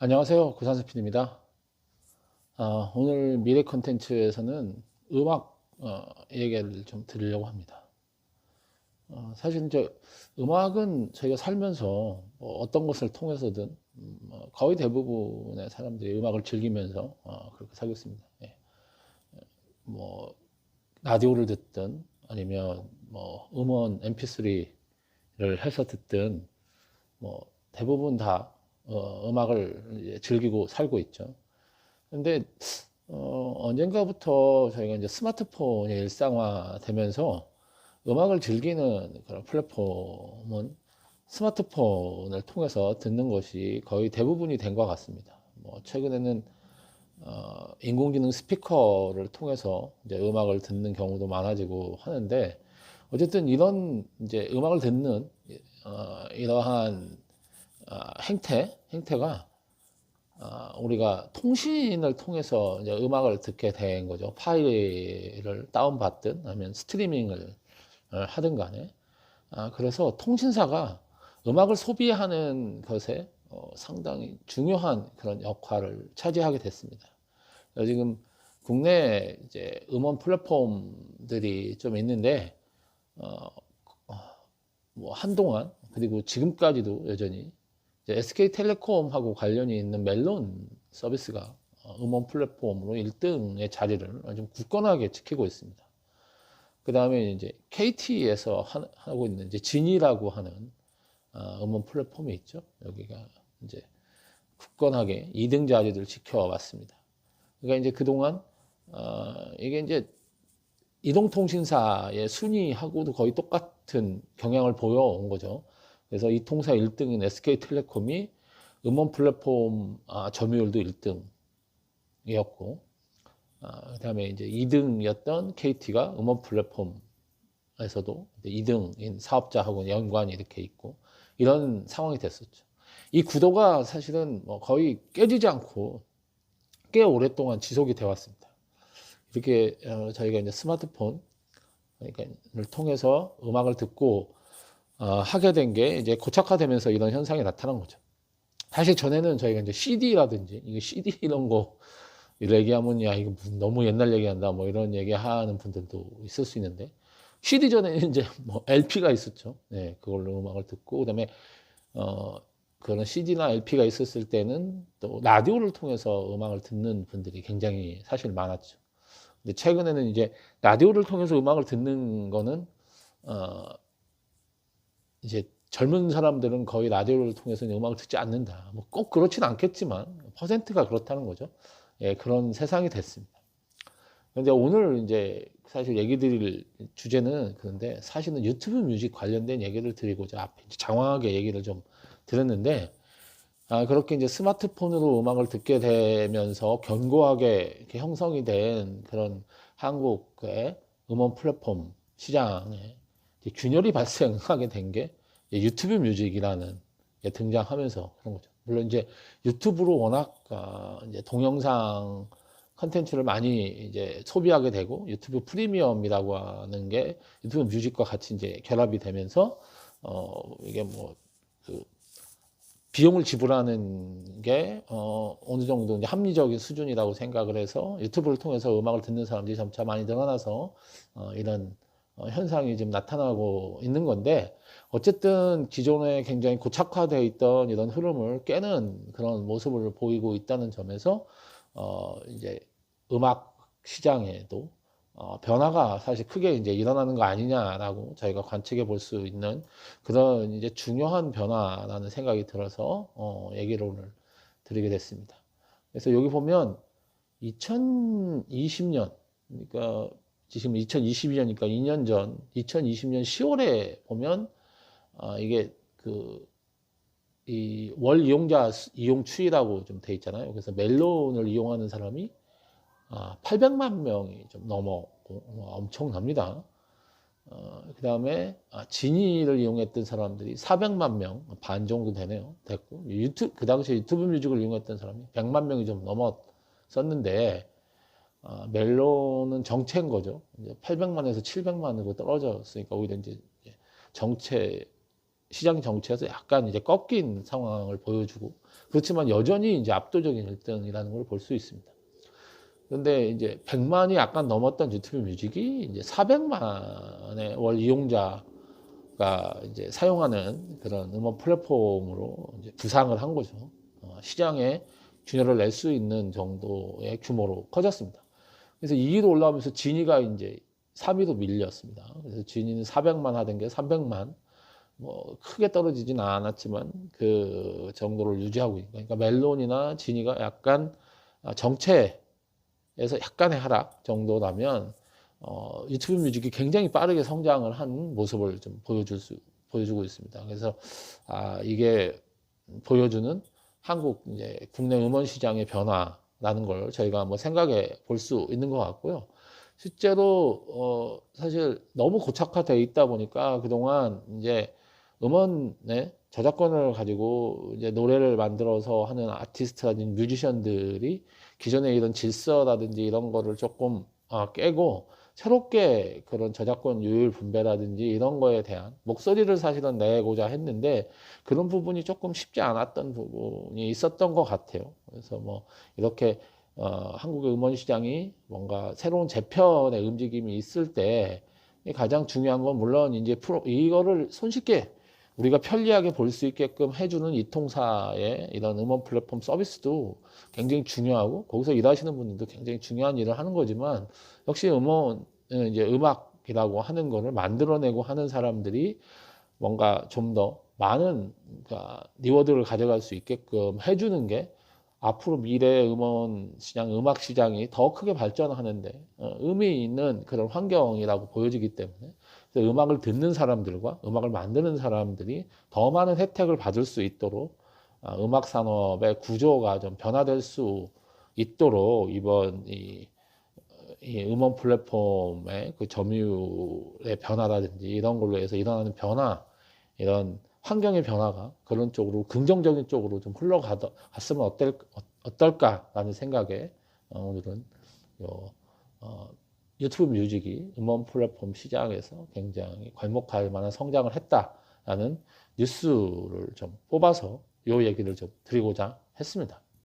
안녕하세요. 구산스PD입니다. 오늘 미래 컨텐츠에서는 음악 얘기를 좀 드리려고 합니다. 사실 이제 음악은 저희가 살면서 뭐 어떤 것을 통해서든 거의 대부분의 사람들이 음악을 즐기면서 그렇게 살고 있습니다. 예. 뭐 라디오를 듣든 아니면 뭐 음원 MP3를 해서 듣든 뭐 대부분 다 음악을 이제 즐기고 살고 있죠. 근데 언젠가부터 저희가 이제 스마트폰이 일상화되면서 음악을 즐기는 그런 플랫폼은 스마트폰을 통해서 듣는 것이 거의 대부분이 된 것 같습니다. 뭐 최근에는 인공지능 스피커를 통해서 이제 음악을 듣는 경우도 많아지고 하는데, 어쨌든 이런 이제 음악을 듣는 이러한 행태가 우리가 통신을 통해서 이제 음악을 듣게 된 거죠. 파일을 다운받든 아니면 스트리밍을 하든 간에. 그래서 통신사가 음악을 소비하는 것에 상당히 중요한 그런 역할을 차지하게 됐습니다. 지금 국내 이제 음원 플랫폼들이 좀 있는데, 어, 뭐 한동안 그리고 지금까지도 여전히 SK텔레콤하고 관련이 있는 멜론 서비스가 음원 플랫폼으로 1등의 자리를 좀 굳건하게 지키고 있습니다. 그 다음에 이제 KT에서 하고 있는 이제 진이라고 하는 음원 플랫폼이 있죠. 여기가 이제 굳건하게 2등 자리를 지켜왔습니다. 그러니까 이제 그동안 이게 이제 이동통신사의 순위하고도 거의 똑같은 경향을 보여온 거죠. 그래서 이 통사 1등인 SK텔레콤이 음원 플랫폼 점유율도 1등이었고, 그다음에 이제 2등이었던 KT가 음원 플랫폼에서도 2등인 사업자하고 연관이 이렇게 있고, 이런 상황이 됐었죠. 이 구도가 사실은 뭐 거의 깨지지 않고 꽤 오랫동안 지속이 되어 왔습니다. 이렇게 저희가 이제 스마트폰 를 통해서 음악을 듣고 하게 된 게 이제 고착화되면서 이런 현상이 나타난 거죠. 사실 전에는 저희가 이제 CD라든지 이게 CD 이런 거 얘기하면 야 이거 너무 옛날 얘기한다 뭐 이런 얘기하는 분들도 있을 수 있는데, CD 전에는 이제 뭐 LP가 있었죠. 네, 그걸로 음악을 듣고 그다음에 어 그런 CD나 LP가 있었을 때는 또 라디오를 통해서 음악을 듣는 분들이 굉장히 사실 많았죠. 근데 최근에는 이제 라디오를 통해서 음악을 듣는 거는 어 이제 젊은 사람들은 거의 라디오를 통해서는 음악을 듣지 않는다. 뭐 꼭 그렇진 않겠지만 퍼센트가 그렇다는 거죠. 예, 그런 세상이 됐습니다. 근데 오늘 이제 사실 얘기 드릴 주제는 그런데, 사실은 유튜브 뮤직 관련된 얘기를 드리고자 앞에 장황하게 얘기를 좀 드렸는데, 그렇게 이제 스마트폰으로 음악을 듣게 되면서 견고하게 이렇게 형성이 된 그런 한국의 음원 플랫폼 시장에 균열이 발생하게 된 게 유튜브 뮤직이라는 게 등장하면서 그런 거죠. 물론 이제 유튜브로 워낙 이제 동영상 컨텐츠를 많이 이제 소비하게 되고, 유튜브 프리미엄이라고 하는 게 유튜브 뮤직과 같이 이제 결합이 되면서 이게 뭐그 비용을 지불하는 게 어느 정도 이제 합리적인 수준이라고 생각을 해서 유튜브를 통해서 음악을 듣는 사람들이 점차 많이 늘어나서 이런 현상이 지금 나타나고 있는 건데, 어쨌든 기존에 굉장히 고착화되어 있던 이런 흐름을 깨는 그런 모습을 보이고 있다는 점에서 이제 음악 시장에도 변화가 사실 크게 이제 일어나는 거 아니냐라고 저희가 관측해 볼 수 있는 그런 이제 중요한 변화라는 생각이 들어서 얘기를 오늘 드리게 됐습니다. 그래서 여기 보면 2020년, 그러니까 지금 2022년이니까 2년 전 2020년 10월에 보면 이게 그 이 월 이용자 이용 추이라고 좀 돼 있잖아요. 그래서 멜론을 이용하는 사람이 800만 명이 좀 넘었고 엄청납니다. 그 다음에 지니를 이용했던 사람들이 400만 명, 반 정도 되네요. 됐고, 그 당시에 유튜브 뮤직을 이용했던 사람이 100만 명이 좀 넘었었는데, 멜론은 정체인 거죠. 이제 800만에서 700만으로 떨어졌으니까 오히려 이제 정체가 시장 정치에서 약간 이제 꺾인 상황을 보여주고, 그렇지만 여전히 이제 압도적인 1등이라는 걸 볼 수 있습니다. 그런데 이제 100만이 약간 넘었던 유튜브 뮤직이 이제 400만의 월 이용자가 이제 사용하는 그런 음원 플랫폼으로 이제 부상을 한 거죠. 시장에 균열을 낼 수 있는 정도의 규모로 커졌습니다. 그래서 2위로 올라오면서 지니가 이제 3위로 밀렸습니다. 그래서 지니는 400만 하던 게 300만, 뭐 크게 떨어지진 않았지만 그 정도를 유지하고 있는 거니까 멜론이나 지니가 약간 정체에서 약간의 하락 정도라면 유튜브 뮤직이 굉장히 빠르게 성장을 한 모습을 좀 보여주고 있습니다. 그래서 이게 보여주는 한국 이제 국내 음원 시장의 변화라는 걸 저희가 한번 생각해 볼 수 있는 것 같고요. 실제로 사실 너무 고착화되어 있다 보니까 그동안 이제 음원의 저작권을 가지고 이제 노래를 만들어서 하는 아티스트라든지 뮤지션들이 기존에 이런 질서라든지 이런 거를 조금 깨고 새롭게 그런 저작권 유율 분배라든지 이런 거에 대한 목소리를 사실은 내고자 했는데 그런 부분이 조금 쉽지 않았던 부분이 있었던 것 같아요. 그래서 뭐 이렇게 한국의 음원 시장이 뭔가 새로운 재편의 움직임이 있을 때 가장 중요한 건 물론 이제 이거를 손쉽게 우리가 편리하게 볼 수 있게끔 해주는 이 통사의 이런 음원 플랫폼 서비스도 굉장히 중요하고 거기서 일하시는 분들도 굉장히 중요한 일을 하는 거지만 역시 음원 이제 음악이라고 하는 거를 만들어내고 하는 사람들이 뭔가 좀 더 많은 그러니까 리워드를 가져갈 수 있게끔 해주는 게 앞으로 미래의 음원 시장, 음악 시장이 더 크게 발전하는데 의미 있는 그런 환경이라고 보여지기 때문에 음악을 듣는 사람들과 음악을 만드는 사람들이 더 많은 혜택을 받을 수 있도록 음악 산업의 구조가 좀 변화될 수 있도록 이번 이 음원 플랫폼의 그 점유율의 변화라든지 이런 걸로 해서 일어나는 변화, 이런 환경의 변화가 그런 쪽으로 긍정적인 쪽으로 좀 흘러갔으면 어떨까라는 생각에 오늘은 유튜브 뮤직이 음원 플랫폼 시장에서 굉장히 괄목할 만한 성장을 했다라는 뉴스를 좀 뽑아서 이 얘기를 좀 드리고자 했습니다.